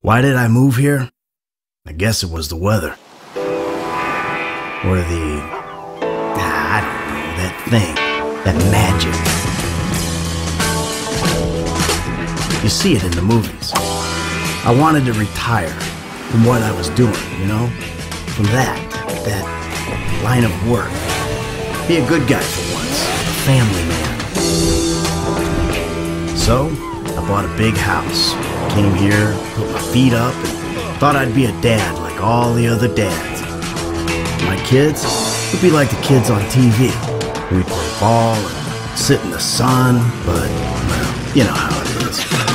Why did I move here? I guess it was the weather. Or I don't know, that thing, that magic. You see it in the movies. I wanted to retire from what I was doing, you know? From that line of work. Be a good guy for once, a family man. So, I bought a big house. Came here, put my feet up, and thought I'd be a dad like all the other dads. My kids would be like the kids on TV. We'd play ball and sit in the sun, but, well, you know how it is.